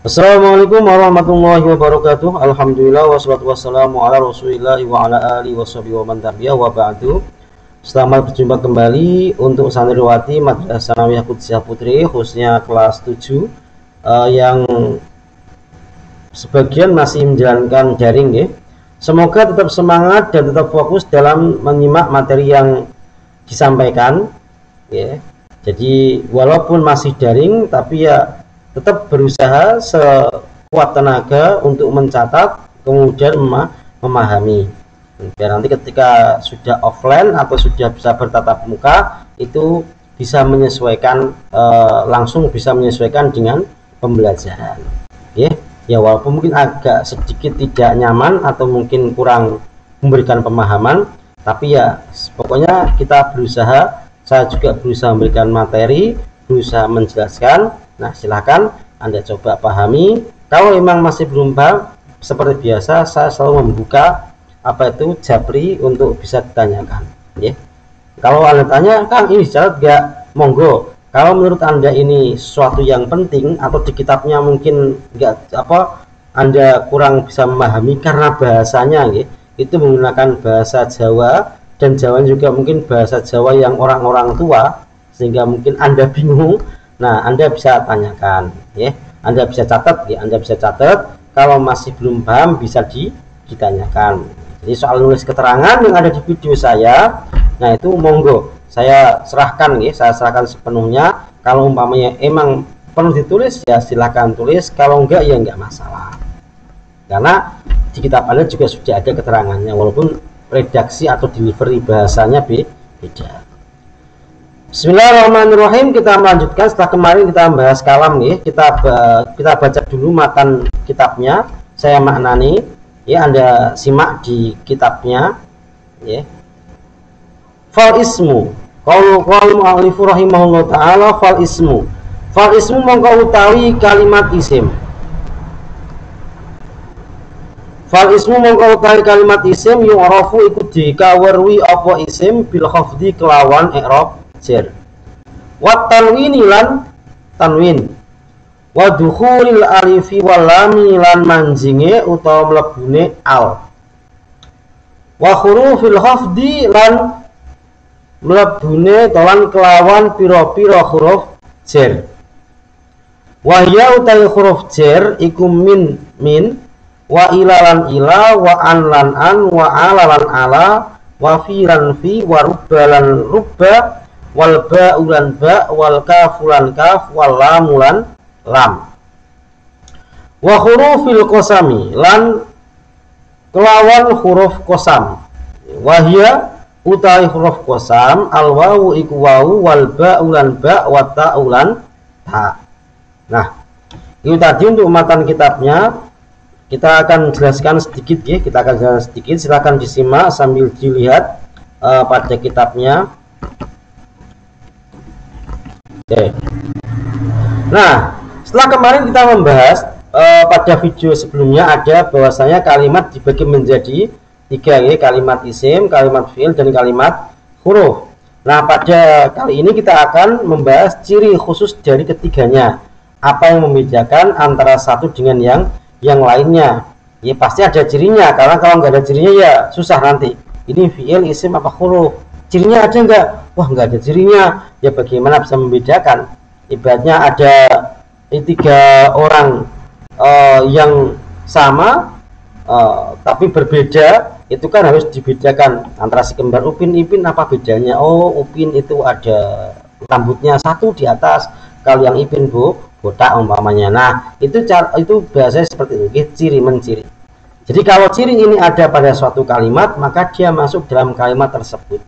Assalamualaikum warahmatullahi wabarakatuh. Alhamdulillah wassalatu wassalamu ala Rasulillah wa ala alihi washabihi wa man tabi'ah wa ba'du. Selamat berjumpa kembali untuk santriwati Madrasah Sanawiyah Qudusiyah Putri, khususnya kelas 7 yang sebagian masih menjalankan daring ya. Semoga tetap semangat dan tetap fokus dalam menyimak materi yang disampaikan ya. Jadi walaupun masih daring tapi ya tetap berusaha sekuat tenaga untuk mencatat, kemudian memahami. Biar nanti ketika sudah offline atau sudah bisa bertatap muka, itu bisa menyesuaikan, langsung bisa menyesuaikan dengan pembelajaran. Ya walaupun mungkin agak sedikit tidak nyaman atau mungkin kurang memberikan pemahaman, tapi ya pokoknya kita berusaha, saya juga berusaha memberikan materi, berusaha menjelaskan. Nah, silahkan Anda coba pahami. Kalau memang masih belum paham, seperti biasa saya selalu membuka japri untuk bisa ditanyakan ya. Kalau Anda tanya, Kang ini dicatat gak? Monggo. Kalau menurut Anda ini sesuatu yang penting atau di kitabnya mungkin nggak Anda kurang bisa memahami karena bahasanya ya, itu menggunakan bahasa Jawa, dan Jawa juga mungkin bahasa Jawa yang orang-orang tua, sehingga mungkin Anda bingung. Nah, Anda bisa tanyakan ya, Anda bisa catat ya, Anda bisa catat. Kalau masih belum paham bisa ditanyakan. Jadi soal nulis keterangan yang ada di video saya, nah itu monggo saya serahkan ya, saya serahkan sepenuhnya. Kalau umpamanya emang perlu ditulis ya silahkan tulis, kalau enggak ya enggak masalah, karena di kitab Anda juga sudah ada keterangannya, walaupun redaksi atau delivery bahasanya beda. Bismillahirrahmanirrahim. Kita melanjutkan setelah kemarin kita membahas kalam nih. Kita baca dulu matan kitabnya, saya maknani ya, Anda simak di kitabnya ya. Fal ismu qaul mu'allif rahimahullah taala, fal ismu mongko utawi kalimat isim. Fal ismu mongko utawi kalimat isim yu'rafu iku dikawerwi apa isim bil khafdi kelawan i'rab jar, wa tanwini lan tanwin, wa dukhulil alifi wal lami lan manjinge utawa mlebune al, wa hurufil khafdi lan mlebune tolan kelawan pira-pira huruf jar. Wa ya utawi huruf jar iku min, wa ila lan ila, wa an lan an, wa ala lan ala, wa fi lan fi, wa rubba lan rubba, wal ba'u lan ba, wal kafu lan kaf, wal lamu lan lam, wa hurufil qasami lan kelawan huruf qasam, wahya utawi huruf qasam al wawu iku wawu, wal ba'u lan ba, wa ta'u lan ta. Nah, itu tadi untuk matan kitabnya. Kita akan jelaskan sedikit ya, silakan disimak sambil dilihat pada kitabnya. Oke. Nah, setelah kemarin kita membahas pada video sebelumnya ada bahwasanya kalimat dibagi menjadi 3 ya, kalimat isim, kalimat fi'il, dan kalimat huruf. Nah, pada kali ini kita akan membahas ciri khusus dari ketiganya. Apa yang membedakan antara satu dengan yang lainnya? Ya pasti ada cirinya, karena kalau nggak ada cirinya ya susah nanti. Ini fi'il, isim, apa huruf? Cirinya ada nggak? Wah, nggak ada cirinya. Ya bagaimana bisa membedakan? Ibaratnya ada 3 orang yang sama tapi berbeda, itu kan harus dibedakan antara si kembar Upin Ipin. Apa bedanya? Oh, Upin itu ada rambutnya 1 di atas, kalau yang Ipin botak umpamanya. Nah, itu bahasanya seperti itu, ciri menciri. Jadi kalau ciri ini ada pada suatu kalimat, maka dia masuk dalam kalimat tersebut.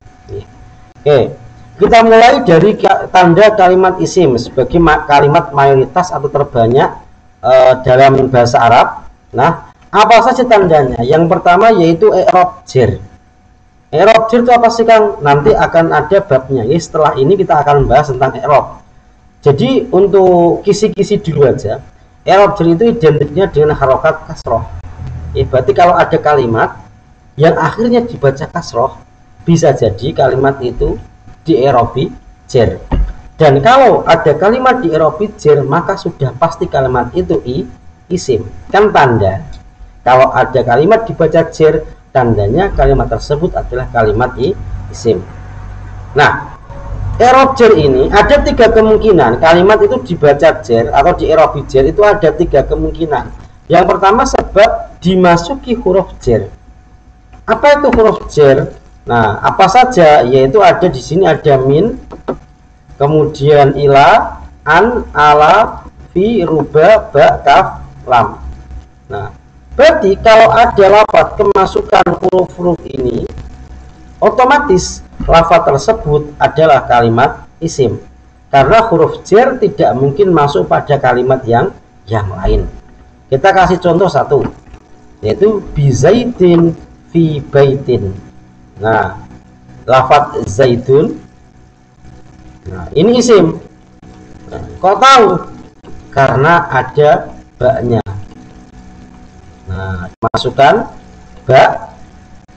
Oke, kita mulai dari tanda kalimat isim sebagai kalimat mayoritas atau terbanyak dalam bahasa Arab. Nah, apa saja tandanya? Yang pertama yaitu i'rab jar. I'rab jar itu apa sih, Kang? Nanti akan ada babnya. Setelah ini kita akan membahas tentang i'rab. Jadi untuk kisi-kisi dulu aja. I'rab jar itu identiknya dengan harokat kasroh. Berarti kalau ada kalimat yang akhirnya dibaca kasroh, bisa jadi kalimat itu di-i'rabi jar. Dan kalau ada kalimat di i'rabi jar, maka sudah pasti kalimat itu isim. Kan tanda. Kalau ada kalimat dibaca jer, tandanya kalimat tersebut adalah kalimat isim. Nah, i'rab jer ini ada 3 kemungkinan. Kalimat itu dibaca jer atau di i'rab jer itu ada 3 kemungkinan. Yang pertama sebab dimasuki huruf jer. Apa itu huruf jer? Nah, apa saja? Yaitu ada di sini ada min, kemudian ila, an, ala, fi, ruba, ba, kaf, lam. Nah, berarti kalau ada lafaz kemasukan huruf-huruf ini, otomatis lafaz tersebut adalah kalimat isim. Karena huruf jer tidak mungkin masuk pada kalimat yang lain. Kita kasih contoh satu, yaitu bizaidin fi baitin. Nah, lafaz zaidun, nah ini isim. Nah, kok tahu? Karena ada baknya. Nah, masukkan ba.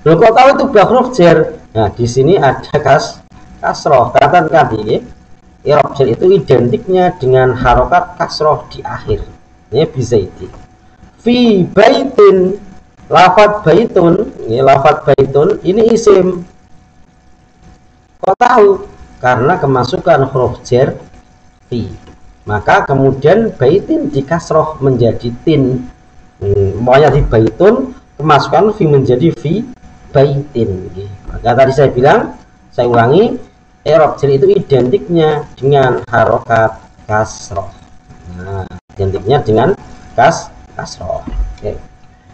Loh, kok tahu itu ba huruf jer? Nah, di sini ada kasroh. Katakan tadi, i'rab jer itu identiknya dengan harokat kasroh di akhir. Ini bizaidin. Fi baitin, lafaz baitun, ini lafaz baitun ini isim. Kok tahu? Karena kemasukan huruf jer fi. Maka kemudian baitin dikasroh menjadi tin. Maunya di baitun, kemasukan fi menjadi fi baitin. Maka tadi saya bilang, saya ulangi, i'rab jer itu identiknya dengan harokat kasroh. Nah, identiknya dengan kasroh. Oke.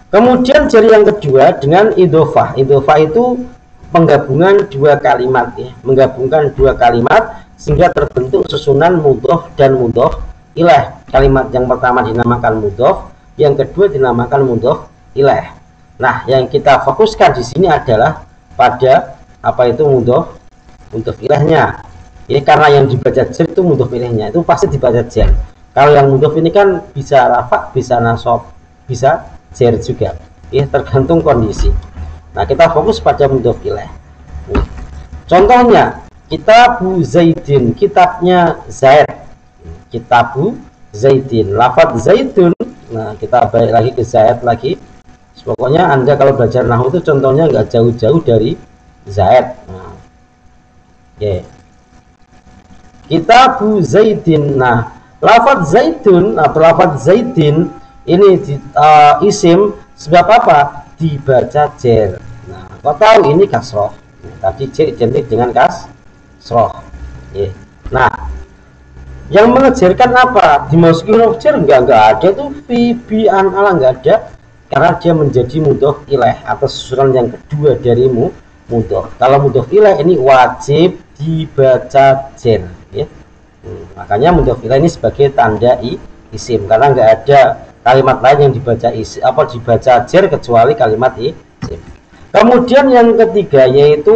Kemudian jer yang kedua dengan idhofah. Idhofah itu penggabungan 2 kalimat, ya, menggabungkan 2 kalimat sehingga terbentuk susunan mudhof dan mudhof ilaih. Kalimat yang pertama dinamakan mudhof, yang kedua dinamakan mudhof ilaih. Nah, yang kita fokuskan di sini adalah pada apa itu mudhof ilaihnya. Ya, karena yang dibaca jer itu mudhof ilaihnya, itu pasti dibaca jer. Kalau yang mudhof ini kan bisa rafa, bisa nasab, bisa jer juga. Ya, tergantung kondisi. Nah, kita fokus pada mudhof ilaih. Contohnya, kitabu Zaidin, kitabnya Zaid. Kitabu Zaidin, lafaz Zaidun. Nah, kita balik lagi ke Zaid lagi. Pokoknya Anda kalau belajar nahwu itu contohnya nggak jauh-jauh dari Zaid. Nah, okay. Kitabu Zaidin. Nah, lafaz Zaidun atau lafaz Zaidin ini isim sebab apa? Dibaca jer. Nah, kau tahu ini kasroh. Nah, tadi jer identik dengan kasroh. Yeah. Nah, yang mengejarkan apa? Dimasuki huruf jer enggak ada tuh fi, bi, an, ala enggak ada, karena dia menjadi mudhof ilaih atau susunan yang kedua dari mudhof. Kalau mudhof ilaih ini wajib dibaca jer. Ya. Makanya mudhof ilaih ini sebagai tanda isim karena enggak ada kalimat lain yang dibaca dibaca jer kecuali kalimat isim. Kemudian yang ketiga yaitu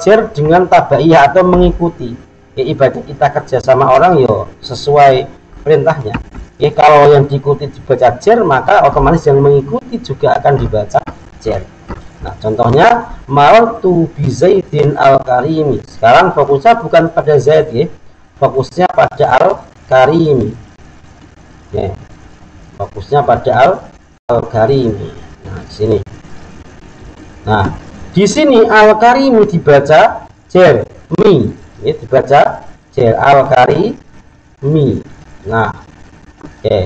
jer dengan tabaiyah atau mengikuti. Ya, ibadah kita kerja sama orang yo sesuai perintahnya. Ya, kalau yang diikuti dibaca jer, maka otomatis yang mengikuti juga akan dibaca jer. Nah, contohnya marartu bi Zaidin al-Karimi. Sekarang fokusnya bukan pada Zaid, ya. Fokusnya pada al-Karimi. Ya. Fokusnya pada al-Karimi. Nah, di sini. Nah, di sini al-Karimi dibaca jer, mi. Ini dibaca jer, al-Karimi. Nah, oke.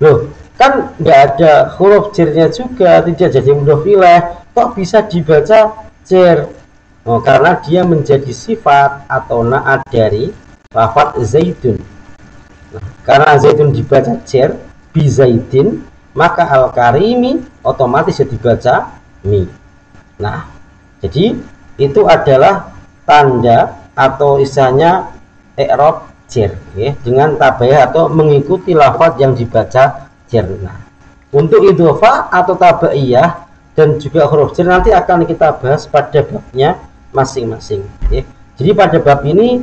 Loh, kan nggak ada huruf jernya juga, tidak jadi mudhof ilaih, kok bisa dibaca jer? Oh, karena dia menjadi sifat atau naat dari lafaz Zaidun. Nah, karena Zaidun dibaca jer, bi Zaidin, maka al-Karimi otomatis dibaca mi. Nah, jadi itu adalah tanda atau istilahnya i'rab jer, ya, dengan tabaiyah atau mengikuti lafaz yang dibaca jer. Nah, untuk idhofah atau tabaiyah dan juga huruf jer nanti akan kita bahas pada babnya masing-masing. Ya. Jadi pada bab ini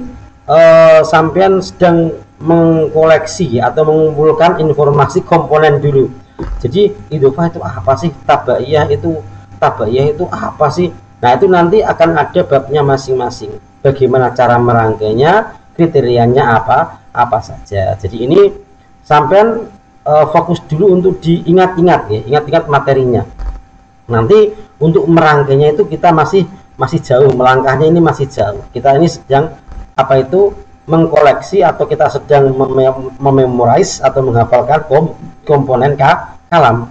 sampean sedang mengkoleksi atau mengumpulkan informasi komponen dulu. Jadi idhofah itu apa sih? Tabaiyah itu apa sih? Nah, itu nanti akan ada babnya masing-masing. Bagaimana cara merangkainya, kriterianya apa saja. Jadi ini sampean fokus dulu untuk diingat-ingat ya, ingat-ingat materinya. Nanti untuk merangkainya itu kita masih jauh, melangkahnya ini masih jauh. Kita ini sedang apa itu mengkoleksi atau kita sedang mememorize atau menghafalkan komponen kalam.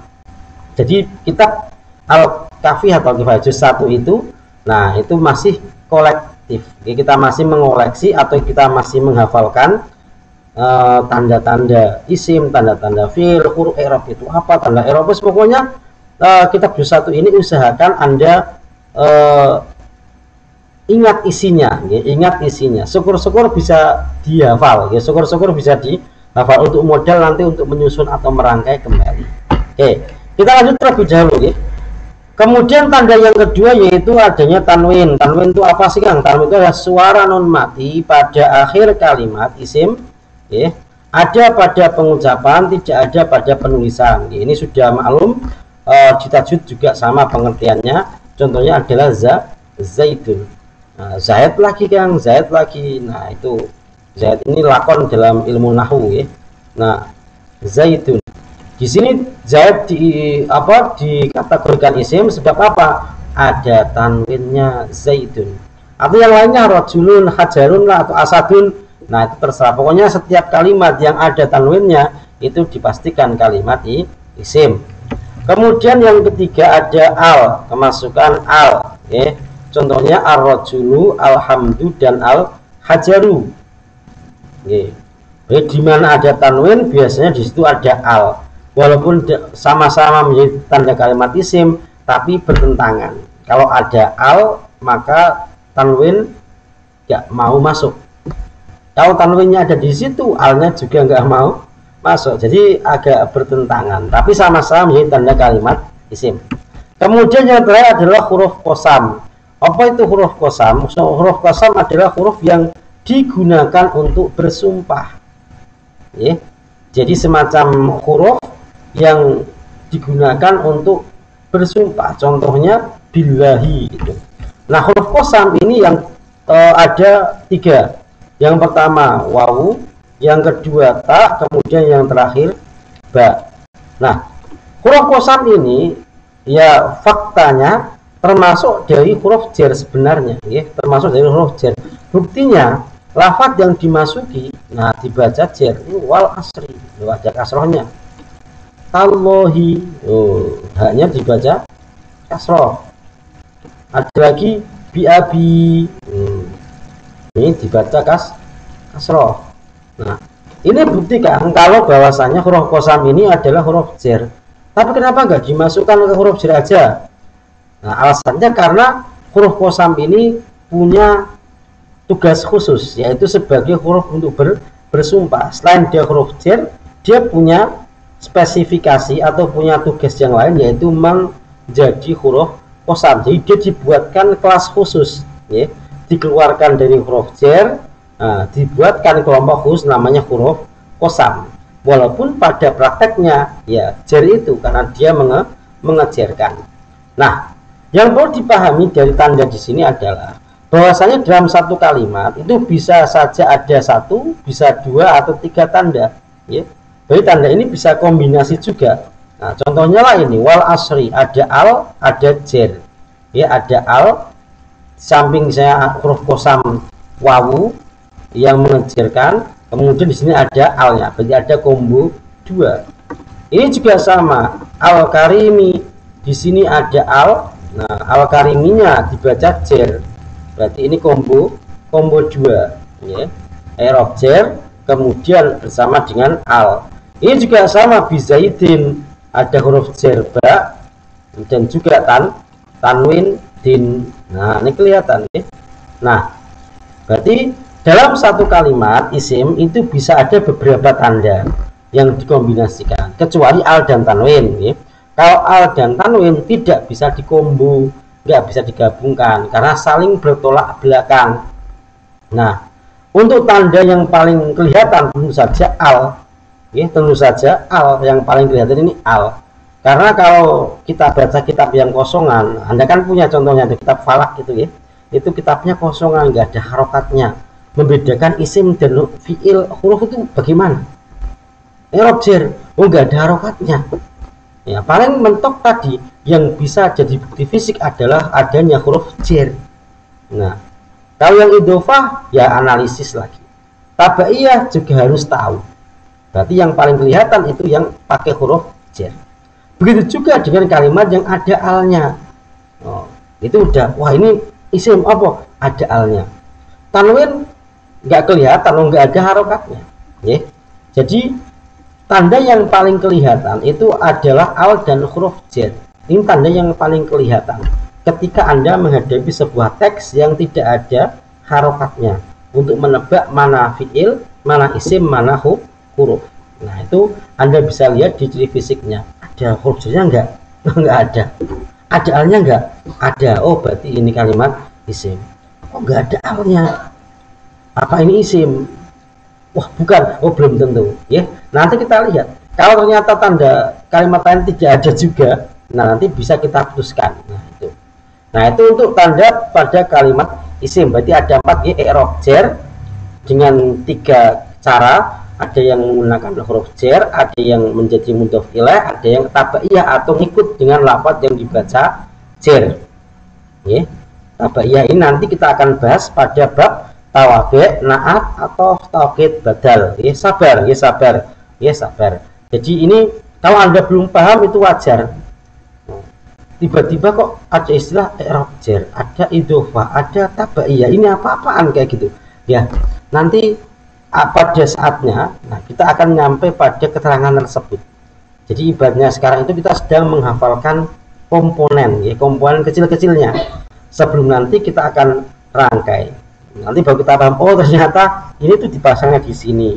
Jadi kitab Al-Kafi atau Kifayah Juz 1 itu, nah itu masih kolektif. Jadi kita masih mengoleksi atau kita masih menghafalkan tanda-tanda isim, tanda-tanda fi'il, huruf i'rab itu apa, tanda i'rab, pokoknya kitab Juz 1 ini usahakan Anda ingat isinya, ya, ingat isinya. Syukur-syukur bisa dihafal, ya, syukur-syukur bisa dihafal untuk modal nanti untuk menyusun atau merangkai kembali. Oke, kita lanjut terlebih dahulu, ya. Kemudian tanda yang kedua yaitu adanya tanwin. Tanwin itu apa sih, Kang? Tanwin itu adalah suara non mati pada akhir kalimat isim, ya. Ada pada pengucapan, tidak ada pada penulisan. Ya, ini sudah maklum, di tajwid juga sama pengertiannya. Contohnya adalah zaitun. Nah, Zaid lagi, Kang, Zaid lagi. Nah, itu Zaid ini lakon dalam ilmu nahwu, ya. Nah, zaitun. Di sini Zaid dikategorikan isim sebab apa? Ada tanwinnya zaitun. Atau yang lainnya rajulun, hajarun lah, atau asadun. Nah, itu terserah. Pokoknya setiap kalimat yang ada tanwinnya itu dipastikan kalimat isim. Kemudian yang ketiga ada al, kemasukan al, ya. Contohnya ar-rajulu, alhamdu, dan al-hajaru. Di mana ada tanwin biasanya di situ ada al. Walaupun sama-sama menjadi tanda kalimat isim, tapi bertentangan. Kalau ada al, maka tanwin nggak mau masuk. Kalau tanwinnya ada di situ, alnya juga nggak mau masuk. Jadi agak bertentangan, tapi sama-sama menjadi tanda kalimat isim. Kemudian yang terakhir adalah huruf qasam. Apa itu huruf qasam? Huruf qasam adalah huruf yang digunakan untuk bersumpah, ya. Jadi semacam huruf yang digunakan untuk bersumpah. Contohnya billahi itu. Nah, huruf qasam ini yang ada 3. Yang pertama wawu, yang kedua ta, kemudian yang terakhir ba. Nah, huruf qasam ini ya faktanya termasuk dari huruf jar sebenarnya, ya, termasuk dari huruf jar. Buktinya lafaz yang dimasuki, nah dibaca jar, wal asri, wajah kasrohnya. Tallahi, haknya dibaca kasroh. Ada lagi biabi, ini dibaca kasroh. Nah, ini buktikan kalau bahwasanya huruf qasam ini adalah huruf jar. Tapi kenapa nggak dimasukkan ke huruf jar aja? Nah, alasannya karena huruf qasam ini punya tugas khusus, yaitu sebagai huruf untuk bersumpah. Selain dia huruf jar, dia punya spesifikasi atau punya tugas yang lain, yaitu menjadi huruf qasam. Jadi dia dibuatkan kelas khusus, ya, dikeluarkan dari huruf jar, dibuatkan kelompok khusus namanya huruf qasam. Walaupun pada prakteknya ya jar itu karena dia mengejarkan. Nah, yang perlu dipahami dari tanda di sini adalah bahwasanya dalam satu kalimat itu bisa saja ada 1, bisa 2 atau 3 tanda, ya. Jadi tanda ini bisa kombinasi juga. Nah, contohnya lah ini wal asri, ada al, ada jar, ya, ada al samping saya huruf qasam wawu yang mengejarkan, kemudian di sini ada alnya, berarti ada combo 2. Ini juga sama al karimi, di sini ada al. Nah, al-kariminya dibaca jar. Berarti ini combo 2, ya. I'rab jar kemudian bersama dengan al. Ini juga sama bizaidin, ada huruf jar ba dan juga tanwin din. Nah, ini kelihatan, ya. Nah, berarti dalam satu kalimat isim itu bisa ada beberapa tanda yang dikombinasikan, kecuali al dan tanwin, ya. Kalau al dan tanwin tidak bisa dikombo, nggak bisa digabungkan karena saling bertolak belakang. Nah, untuk tanda yang paling kelihatan tentu saja al, ya, tentu saja al yang paling kelihatan ini al. Karena kalau kita baca kitab yang kosongan, Anda kan punya contohnya di kitab falak gitu, ya, itu kitabnya kosongan, nggak ada harokatnya. Membedakan isim dan fiil huruf itu bagaimana? i'rab jar, oh nggak ada harokatnya. Ya, paling mentok tadi yang bisa jadi bukti fisik adalah adanya huruf jar. Nah, kalau yang idhofah ya analisis lagi. Tabaiyah juga harus tahu. Berarti yang paling kelihatan itu yang pakai huruf jar. Begitu juga dengan kalimat yang ada alnya. Oh, itu udah, wah ini isim apa? Ada alnya. Tanwin nggak kelihatan, nggak ada harokatnya. Ya. Jadi tanda yang paling kelihatan itu adalah al dan huruf jar. Ini tanda yang paling kelihatan ketika Anda menghadapi sebuah teks yang tidak ada harokatnya untuk menebak mana fiil, mana isim, mana huruf. Nah, itu Anda bisa lihat di ciri fisiknya. Ada huruf jarnya enggak? Enggak ada. Ada alnya enggak? Ada. Oh, berarti ini kalimat isim. Oh, enggak ada alnya. Apa ini isim? Wah, bukan. Oh, belum tentu. Ya, nanti kita lihat. Kalau ternyata tanda kalimat lain tidak ada juga, nah nanti bisa kita putuskan. Nah, itu untuk tanda pada kalimat isim. Berarti ada 4 ya, i'rab jar dengan 3 cara. Ada yang menggunakan huruf jar, ada yang menjadi mudhof ilaih, ada yang tabaiyah atau ikut dengan lafaz yang dibaca jar. Ya. Tabaiyah ini nanti kita akan bahas pada bab tawabi', na'at atau taukid badal. Ya, sabar, ya sabar. Ya sabar. Jadi ini kalau Anda belum paham itu wajar. Tiba-tiba kok ada istilah i'rab jar, ada idhofah, ada tabaiyah. Ini apa-apaan kayak gitu. Ya, nanti pada saatnya nah kita akan nyampe pada keterangan tersebut. Jadi ibaratnya sekarang itu kita sedang menghafalkan komponen, ya, komponen kecil-kecilnya. Sebelum nanti kita akan rangkai. Nanti baru kita paham, oh ternyata ini tuh dipasangnya di sini.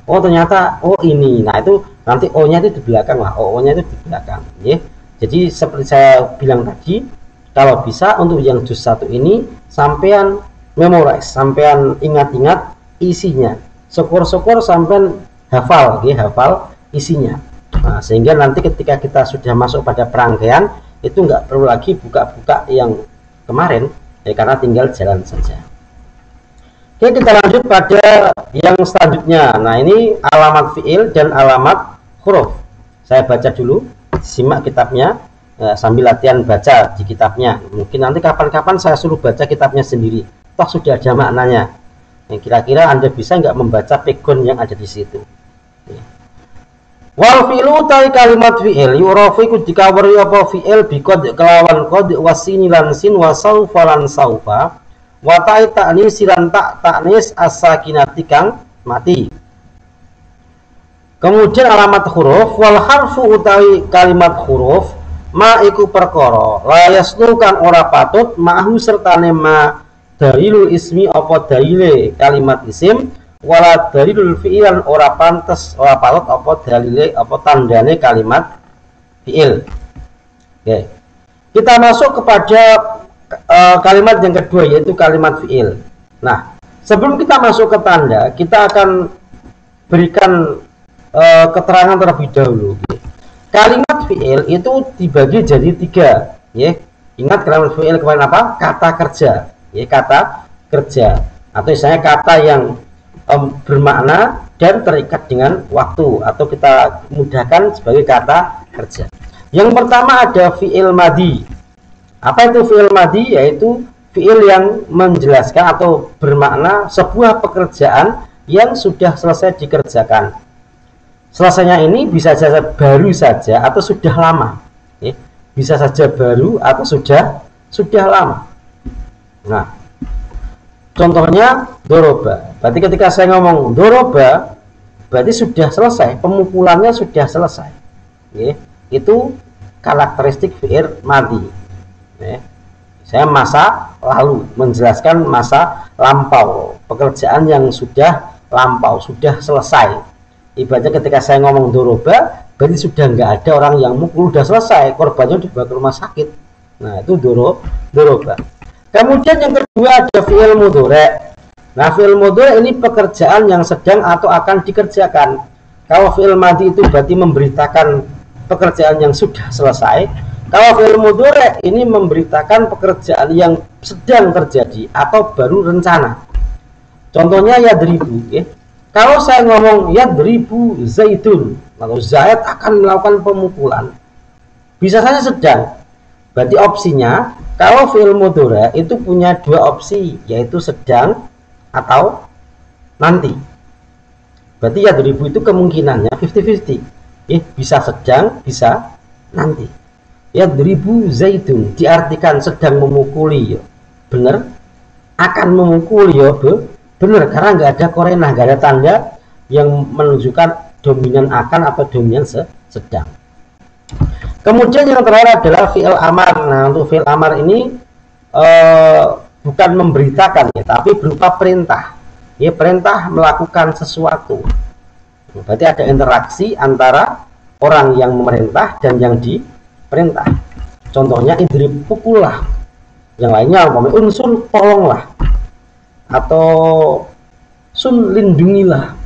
Oh ternyata oh ini. Nah, itu nanti O-nya itu di belakang lah. O-nya itu di belakang, ya. Jadi seperti saya bilang tadi, kalau bisa untuk yang juz 1 ini sampean memorize, sampean ingat-ingat isinya. Syukur-syukur sampean hafal, ya, hafal isinya. Nah, sehingga nanti ketika kita sudah masuk pada perangkaian itu nggak perlu lagi buka-buka yang kemarin, ya, karena tinggal jalan saja. Oke, kita lanjut pada yang selanjutnya. Nah, ini alamat fiil dan alamat huruf. Saya baca dulu. Simak kitabnya sambil latihan baca di kitabnya. Mungkin nanti kapan-kapan saya suruh baca kitabnya sendiri. Toh sudah ada maknanya. Yang kira-kira Anda bisa nggak membaca pegon yang ada di situ. Wal fi'lu tai kalimat fi'il yurafiku dikawari apa fi'il biqad kelawan qad wasini lan sin wa saufa lan saufa wa ta'i ta'nis lan ta'nis as-sakinati kang mati. Kemudian alamat huruf wal harfu utawi kalimat huruf ma iku perkara la yaslu kang ora patut ma'hu sertane ma dalilul ismi apa dalile kalimat isim wala dalilul fi'ilan ora pantes ora patut apa dalile apa tandane kalimat fi'il. Oke. Kita masuk kepada kalimat yang kedua yaitu kalimat fi'il. Nah, sebelum kita masuk ke tanda, kita akan berikan keterangan terlebih dahulu. Kalimat fi'il itu dibagi jadi 3, ya. Ingat kalimat fi'il kemarin apa? Kata kerja, ya, kata kerja atau misalnya kata yang bermakna dan terikat dengan waktu atau kita mudahkan sebagai kata kerja. Yang pertama ada fi'il madi. Apa itu fi'il madi? Yaitu fi'il yang menjelaskan atau bermakna sebuah pekerjaan yang sudah selesai dikerjakan. Selesainya ini bisa saja baru saja atau sudah lama, ya. Bisa saja baru atau sudah lama. Nah, contohnya doroba. Berarti ketika saya ngomong doroba, berarti sudah selesai, pemukulannya sudah selesai, ya. Itu karakteristik fi'il madi, ya. Saya masa lalu menjelaskan masa lampau, pekerjaan yang sudah lampau, sudah selesai. Ibaratnya ketika saya ngomong doroba, berarti sudah nggak ada orang yang mukul, udah selesai, korbannya dibawa ke rumah sakit. Nah, itu doroba. Kemudian yang kedua ada fi'il mudhari'. Nah, fi'il mudhari' ini pekerjaan yang sedang atau akan dikerjakan. Kalau fi'il madi itu berarti memberitakan pekerjaan yang sudah selesai. Kalau fi'il mudhari' ini memberitakan pekerjaan yang sedang terjadi atau baru rencana. Contohnya yadribu, ya. Kalau saya ngomong yadribu Zaidun, atau Zaid akan melakukan pemukulan, bisa saja sedang. Berarti opsinya, kalau fi'il mudhari itu punya dua opsi, yaitu sedang atau nanti. Berarti yadribu itu kemungkinannya 50-50. Bisa sedang, bisa nanti. Yadribu Zaidun diartikan sedang memukuli, bener. Akan memukuli, bener, karena nggak ada korena, nggak ada tanda yang menunjukkan dominan akan atau dominan sedang. Kemudian yang terakhir adalah fi'il amar. Nah, untuk fi'il amar ini bukan memberitakan ya, tapi berupa perintah. Ya, perintah melakukan sesuatu. Berarti ada interaksi antara orang yang memerintah dan yang diperintah. Contohnya idrib, pukullah. Yang lainnya unsur tolonglah, atau sun lindungilah,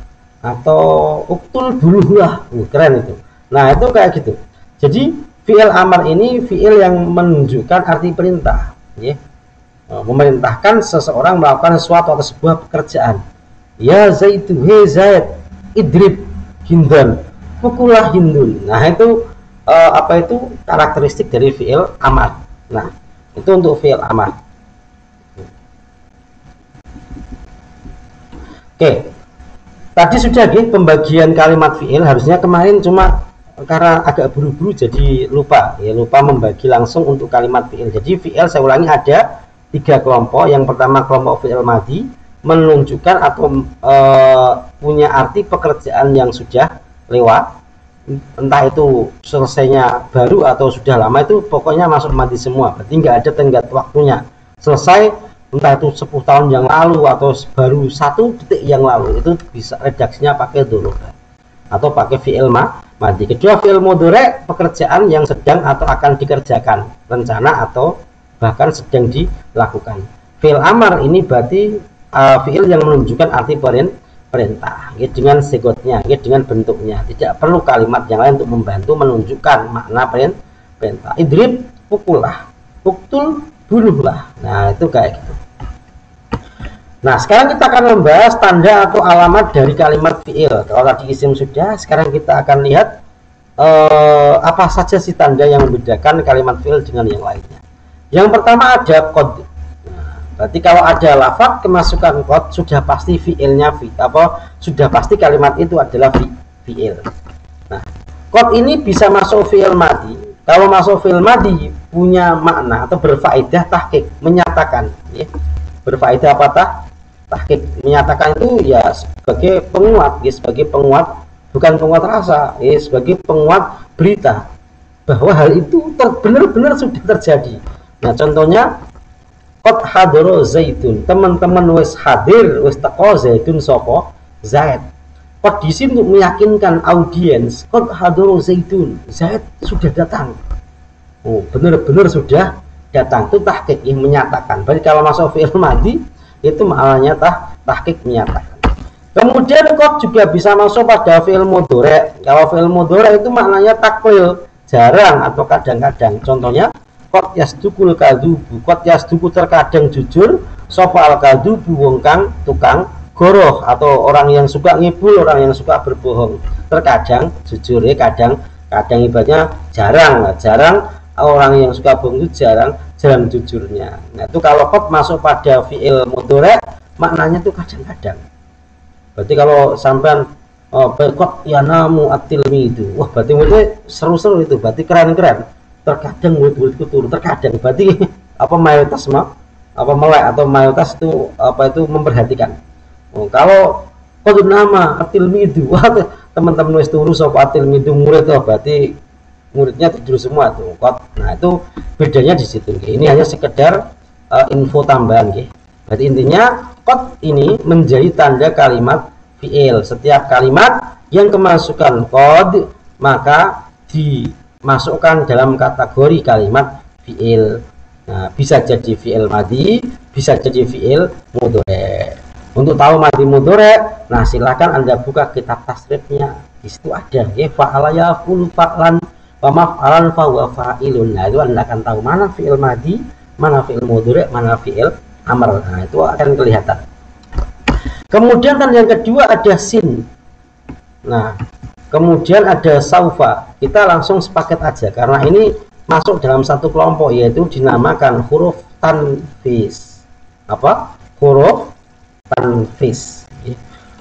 atau uktul buruhlah. Keren itu. Nah, itu kayak gitu. Jadi fi'il amar ini fi'il yang menunjukkan arti perintah, ya. Memerintahkan seseorang melakukan sesuatu atau sebuah pekerjaan. Ya Zaidu, he Zaid, idrib Hindun, pukullah Hindun. Nah, itu apa itu karakteristik dari fi'il amar. Nah, itu untuk fi'il amar. Oke, tadi sudah pembagian kalimat fi'il. Harusnya kemarin cuma karena agak buru-buru jadi lupa membagi langsung untuk kalimat fi'il. Jadi fi'il saya ulangi ada 3 kelompok. Yang pertama kelompok fi'il madhi, menunjukkan atau punya arti pekerjaan yang sudah lewat, entah itu selesainya baru atau sudah lama, itu pokoknya masuk madhi semua. Berarti nggak ada tenggat waktunya, selesai entah itu 10 tahun yang lalu atau baru 1 detik yang lalu, itu bisa redaksinya pakai dzuruf atau pakai fi'il madhi. Kedua fi'il mudhari, pekerjaan yang sedang atau akan dikerjakan, rencana atau bahkan sedang dilakukan. Fi'il amar ini berarti fi'il yang menunjukkan arti perintah, dengan sigotnya, dengan bentuknya. Tidak perlu kalimat yang lain untuk membantu menunjukkan makna perintah. Idrib, pukullah, uktul, bunuhlah. Nah, itu kayak gitu. Nah, sekarang kita akan membahas tanda atau alamat dari kalimat fi'il. Kalau tadi isim sudah, sekarang kita akan lihat apa saja sih tanda yang membedakan kalimat fi'il dengan yang lainnya. Yang pertama ada qad. Berarti kalau ada lafaz kemasukan qad, sudah pasti fi'ilnya sudah pasti kalimat itu adalah fi'il. Nah, qad ini bisa masuk fi'il madhi. Kalau masuk fi'il madhi punya makna atau berfaedah tahqiq, menyatakan, ya. Berfaedah apa tahqiq? Menyatakan itu ya sebagai penguat, ya, sebagai penguat, bukan penguat rasa, ya, sebagai penguat berita bahwa hal itu benar-benar sudah terjadi. Nah, contohnya qad hadara Zaidun, teman-teman wis hadir, wis teko Zaidun sapa Zaid. Qad di sini untuk meyakinkan audiens, qad hadara Zaidun, Zaid sudah datang. Oh, benar-benar sudah datang, itu tahqiq, yang menyatakan. Berarti kalau masuk fi'il madhi itu maknanya tahqiq, menyatakan. Kemudian qad juga bisa masuk pada fi'il mudhari. Kalau fi'il mudhari itu maknanya taklil, jarang atau kadang-kadang. Contohnya qad yasdukul kadzubu, qad yasduku terkadang jujur, sapa al kadzubu wong kang tukang goroh, atau orang yang suka ngibul, orang yang suka berbohong. Terkadang jujur, ya, kadang ibaratnya jarang orang yang suka bohong itu jarang jujurnya. Nah, itu kalau qad masuk pada fi'il mudhari maknanya itu kadang-kadang. Berarti kalau sampean qad yanamu at-tilmi itu, wah berarti itu seru-seru, itu berarti keren-keren. Terkadang murid-muridku turun, terkadang berarti mayoritas melek atau mayoritas itu memperhatikan. Kalau qad nama at-tilmi itu, wah teman-teman wis turu sapa at-tilmi itu murid, berarti muridnya tidur semua tuh. Nah, itu bedanya di situ. Ini hanya sekedar info tambahan, ya. Berarti intinya qad ini menjadi tanda kalimat fi'il. Setiap kalimat yang kemasukan qad maka dimasukkan dalam kategori kalimat fi'il. Nah, bisa jadi fi'il madhi, bisa jadi fi'il mudhari. Untuk tahu madhi mudhari, nah silakan Anda buka kitab tasrifnya. Di situ ada, ya, fa'ala yaf'ulu fa'lan wa maf'alan fa huwa fa'ilun. Nah, itu Anda akan tahu mana fi'il madhi, mana fi'il mudhari, mana fi'il amr. Nah, itu akan kelihatan. Kemudian tanda yang kedua ada sin. Nah, kemudian ada saufa. Kita langsung sepaket aja karena ini masuk dalam satu kelompok, yaitu dinamakan huruf tanfis. Apa? Huruf tanfis.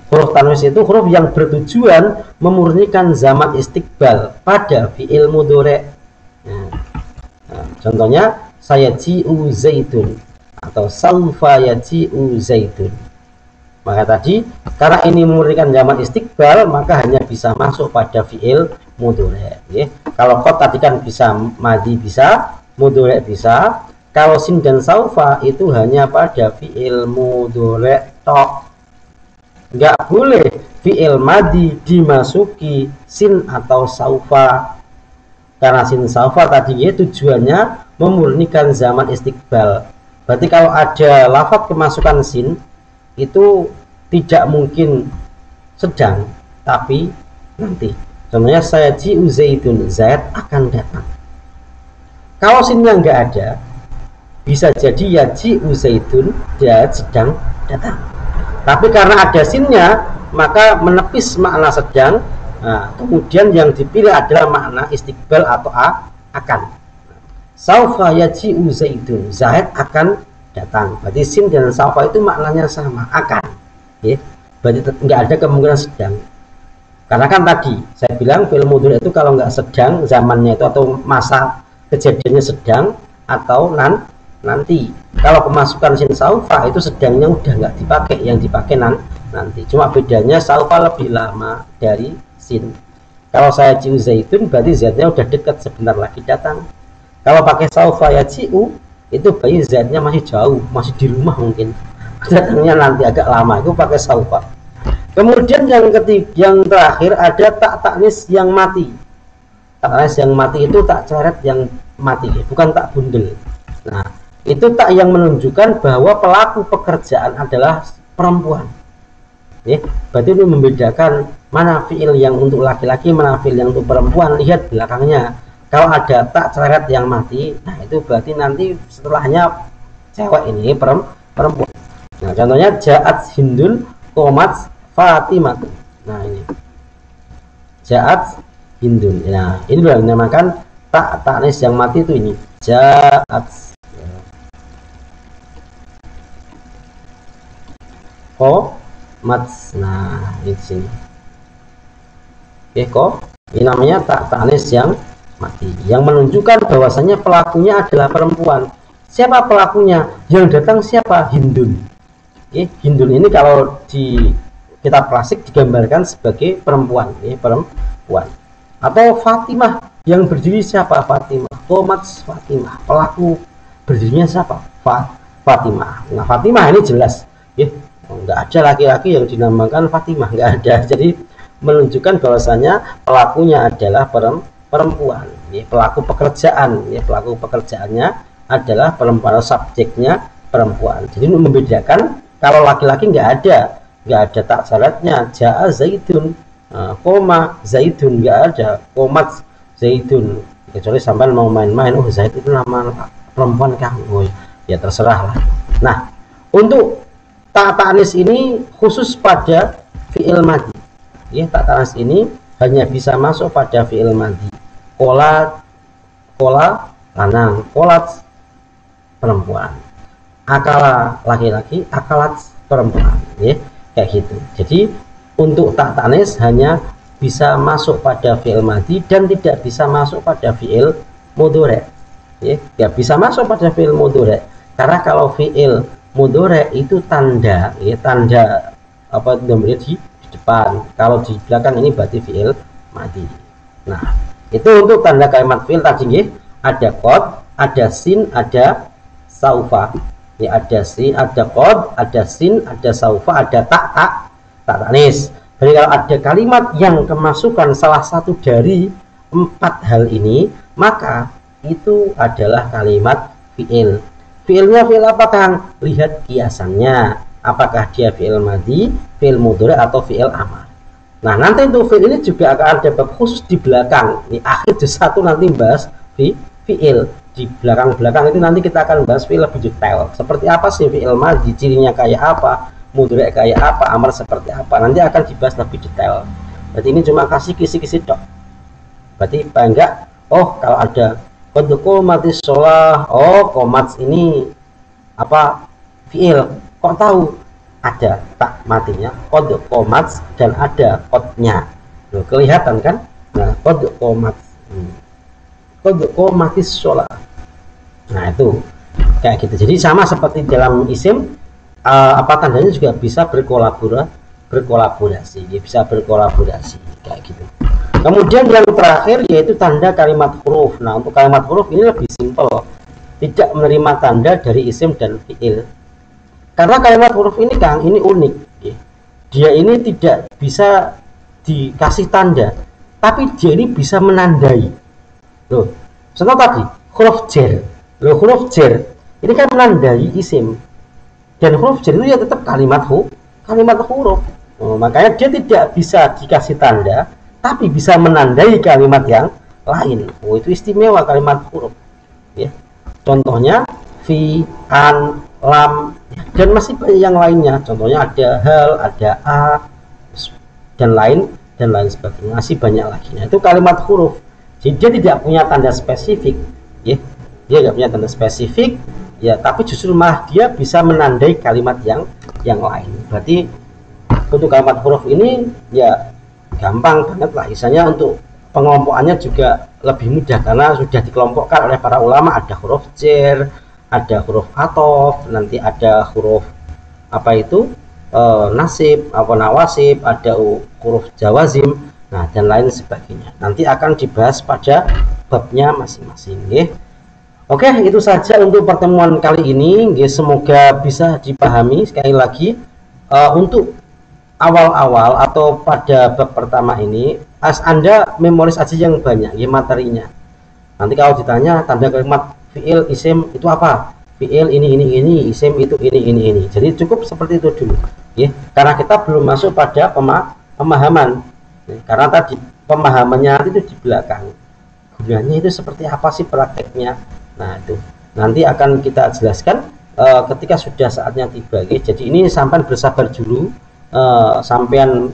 Huruf tanfis itu huruf yang bertujuan memurnikan zaman istiqbal pada fi'il mudhari'. Nah, contohnya sayaji'u zaitun atau saufa yaji'u zaitun. Maka tadi karena ini memurnikan zaman istiqbal, maka hanya bisa masuk pada fi'il mudhari'. Ya. Kalau qad tadi kan bisa madhi bisa, mudhari' bisa. Kalau sin dan saufa itu hanya pada fi'il mudhari' tok. Nggak boleh fi'il madhi dimasuki sin atau saufa. Karena sin saufa tadi ya tujuannya memurnikan zaman istiqbal. Berarti kalau ada lafaz kemasukan sin itu tidak mungkin sedang, tapi nanti. Contohnya sayaji'u zaitun, Zaid akan datang. Kalau sinnya nggak ada, bisa jadi yaji'u zaitun, Zaid sedang datang. Tapi karena ada sinnya, maka menepis makna sedang. Nah, kemudian yang dipilih adalah makna istiqbal atau akan. Saufa yaji'u zaitun, Zaid akan datang. Berarti sin dan saufa itu maknanya sama, akan. Ya. Berarti nggak ada kemungkinan sedang. Karena kan tadi saya bilang fi'il mudhari' itu kalau nggak sedang zamannya itu atau masa kejadiannya sedang atau nanti. Kalau kemasukan sin saufa itu sedangnya udah nggak dipakai, yang dipakai nanti. Cuma bedanya saufa lebih lama dari sin. Kalau saya ji'u zaitun berarti zatnya udah dekat, sebentar lagi datang. Kalau pakai saufa ya ji'u itu bayi zatnya masih jauh, masih di rumah mungkin. Datangnya nanti agak lama, itu pakai saufa. Kemudian yang ketiga, yang terakhir ada tak taknis yang mati. Tak taknis yang mati itu tak coret yang mati, bukan tak bundel. Nah, itu tak yang menunjukkan bahwa pelaku pekerjaan adalah perempuan. Ya, berarti ini membedakan mana fi'il yang untuk laki-laki, mana fi'il yang untuk perempuan. Lihat belakangnya. Kalau ada tak coret yang mati, nah itu berarti nanti setelahnya cewek ini perempuan. Nah, contohnya ja'at hindun qomat Fatimah. Nah, ini ja'at hindun. Nah, ini yang dinamakan tak taknis yang mati itu ini. Ja'at qomat. Nah, di sini. Oke, kok ini namanya tak taknis yang mati, yang menunjukkan bahwasanya pelakunya adalah perempuan. Siapa pelakunya? Yang datang siapa? Hindun. Hindun ini kalau di kitab klasik digambarkan sebagai perempuan, perempuan. Atau Fatimah, yang berdiri siapa? Fatimah. Qomat Fatimah, pelaku berdirinya siapa? Fatimah. Nah, Fatimah ini jelas, nggak ada laki-laki yang dinamakan Fatimah, nggak ada. Jadi menunjukkan bahwasanya pelakunya adalah perempuan. Pelaku pekerjaan, pelaku pekerjaannya adalah perempuan, subjeknya perempuan. Jadi membedakan. Kalau laki-laki nggak ada tak syaratnya. Ja'a zaitun, koma zaitun, nggak ada komat zaitun. Kecuali sampai mau main-main, oh Zaid itu nama perempuan kan, oh ya terserah lah. Nah, untuk tak ta'nis ini khusus pada fi'il madhi. Tak ta'nis ini hanya bisa masuk pada fi'il madhi. Kola lanang, kolat perempuan, akala laki-laki, akalat perempuan, kayak gitu. Jadi untuk tak ta'nis hanya bisa masuk pada fi'il madhi dan tidak bisa masuk pada fi'il mudhari'. Ya bisa masuk pada fi'il mudhari'. Karena kalau fi'il mudhari' itu tanda, tanda apa namanya di depan. Kalau di belakang ini berarti fi'il madhi. Nah, itu untuk tanda kalimat fi'il tadi, ada qad, ada sin, ada saufa. Ada sin, ada qad, ada sin, ada saufa, ada tak ta'nis. Jadi kalau ada kalimat yang kemasukan salah satu dari 4 hal ini, maka itu adalah kalimat fi'il. Fi'ilnya fi'il apa, Kang? Lihat kiasannya. Apakah dia fi'il madhi, fi'il mudhari' atau fi'il amar. Nah, nanti untuk fi'il ini juga akan ada bab khusus di belakang. Di akhir juz 1 nanti bahas fi'il. Di belakang itu nanti kita akan bahas fi'il lebih detail. Seperti apa sih fi'il madhi, cirinya kayak apa, mudhari kayak apa, amar seperti apa, nanti akan dibahas lebih detail. Berarti ini cuma kasih kisi-kisi dok. Berarti paling enggak, oh kalau ada qad qomatis shalah, oh qomat ini apa, fiil, kok tahu? Ada tak matinya qad qomat dan ada qadnya. Loh, kelihatan kan? Nah, qad qomat, qad qomatis shalah. Nah, itu kayak gitu. Jadi sama seperti dalam isim, apa tandanya juga bisa berkolaborasi, bisa berkolaborasi kayak gitu. Kemudian yang terakhir yaitu tanda kalimat huruf. Nah, untuk kalimat huruf ini lebih simpel, tidak menerima tanda dari isim dan fiil. Karena kalimat huruf ini Kang, ini unik. Dia ini tidak bisa dikasih tanda, tapi dia ini bisa menandai. Loh, contoh tadi huruf jer. Loh, huruf jer ini kan menandai isim, dan huruf jer itu ya tetap kalimat huruf. Oh, makanya dia tidak bisa dikasih tanda, tapi bisa menandai kalimat yang lain. Oh, itu istimewa kalimat huruf. Ya. Contohnya fi, an, lam, dan masih banyak yang lainnya. Contohnya ada hal, ada a, dan lain sebagainya. Masih banyak lagi. Nah, itu kalimat huruf. Jadi dia tidak punya tanda spesifik. Ya. Dia tidak punya tanda spesifik. Ya, tapi justru malah dia bisa menandai kalimat yang lain. Berarti untuk kalimat huruf ini ya gampang banget lah. Misalnya untuk pengelompokannya juga lebih mudah karena sudah dikelompokkan oleh para ulama. Ada huruf jer, ada huruf atof, nanti ada huruf apa itu nasib, apa nawasib, ada huruf jawazim, nah dan lain sebagainya. Nanti akan dibahas pada babnya masing-masing. Oke, itu saja untuk pertemuan kali ini. Semoga bisa dipahami. Sekali lagi, untuk awal-awal atau pada bab pertama ini, Anda memoris aja yang banyak ya materinya. Nanti kalau ditanya tanda kalimat fiil, isim itu apa? Fiil ini, isim itu ini. Jadi cukup seperti itu dulu ya. Karena kita belum masuk pada pemahaman. Karena tadi pemahamannya itu di belakang. Gunanya itu seperti apa sih prakteknya? Nah, itu nanti akan kita jelaskan ketika sudah saatnya tiba ya. Jadi ini sampai bersabar dulu. Sampean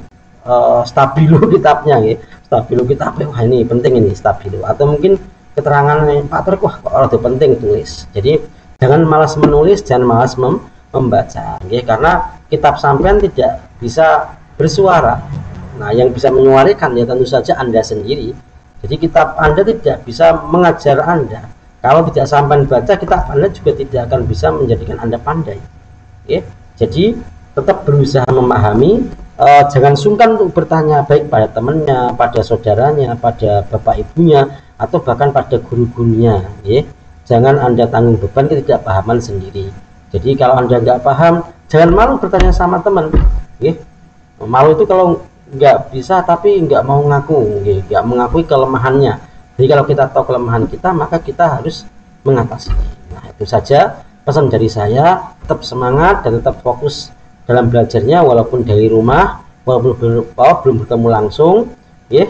stabilo kitabnya ya, stabilo kitabnya, wah ini penting ini stabilo, atau mungkin keterangan Pak Tur, wah kok penting tulis. Jadi jangan malas menulis, jangan malas membaca ya, karena kitab sampean tidak bisa bersuara. Nah, yang bisa menyuarakan ya tentu saja Anda sendiri. Jadi kitab Anda tidak bisa mengajar Anda. Kalau tidak sampean baca kitab Anda juga tidak akan bisa menjadikan Anda pandai ya. Jadi tetap berusaha memahami, jangan sungkan untuk bertanya, baik pada temannya, pada saudaranya, pada bapak ibunya, atau bahkan pada guru-gurunya ya. Jangan Anda tanggung beban ketidakpahaman sendiri. Jadi kalau Anda nggak paham, jangan malu bertanya sama teman ya. Malu itu kalau nggak bisa tapi nggak mau ngaku ya, nggak mengakui kelemahannya. Jadi kalau kita tahu kelemahan kita, maka kita harus mengatasi. Nah, itu saja pesan dari saya. Tetap semangat dan tetap fokus dalam belajarnya, walaupun dari rumah, walaupun belum bertemu langsung ya.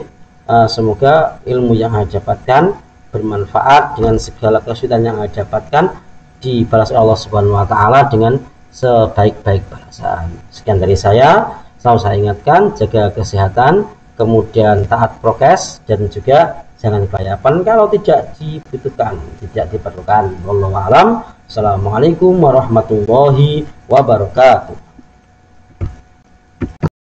Semoga ilmu yang Anda dapatkan bermanfaat, dengan segala kesulitan yang Anda dapatkan dibalas Allah Subhanahu wa taala dengan sebaik-baik balasan. Sekian dari saya. Selalu saya ingatkan, jaga kesehatan, kemudian taat prokes, dan juga jangan kelayapan kalau tidak dibutuhkan, tidak diperlukan. Wallahu a'lam. Assalamualaikum warahmatullahi wabarakatuh.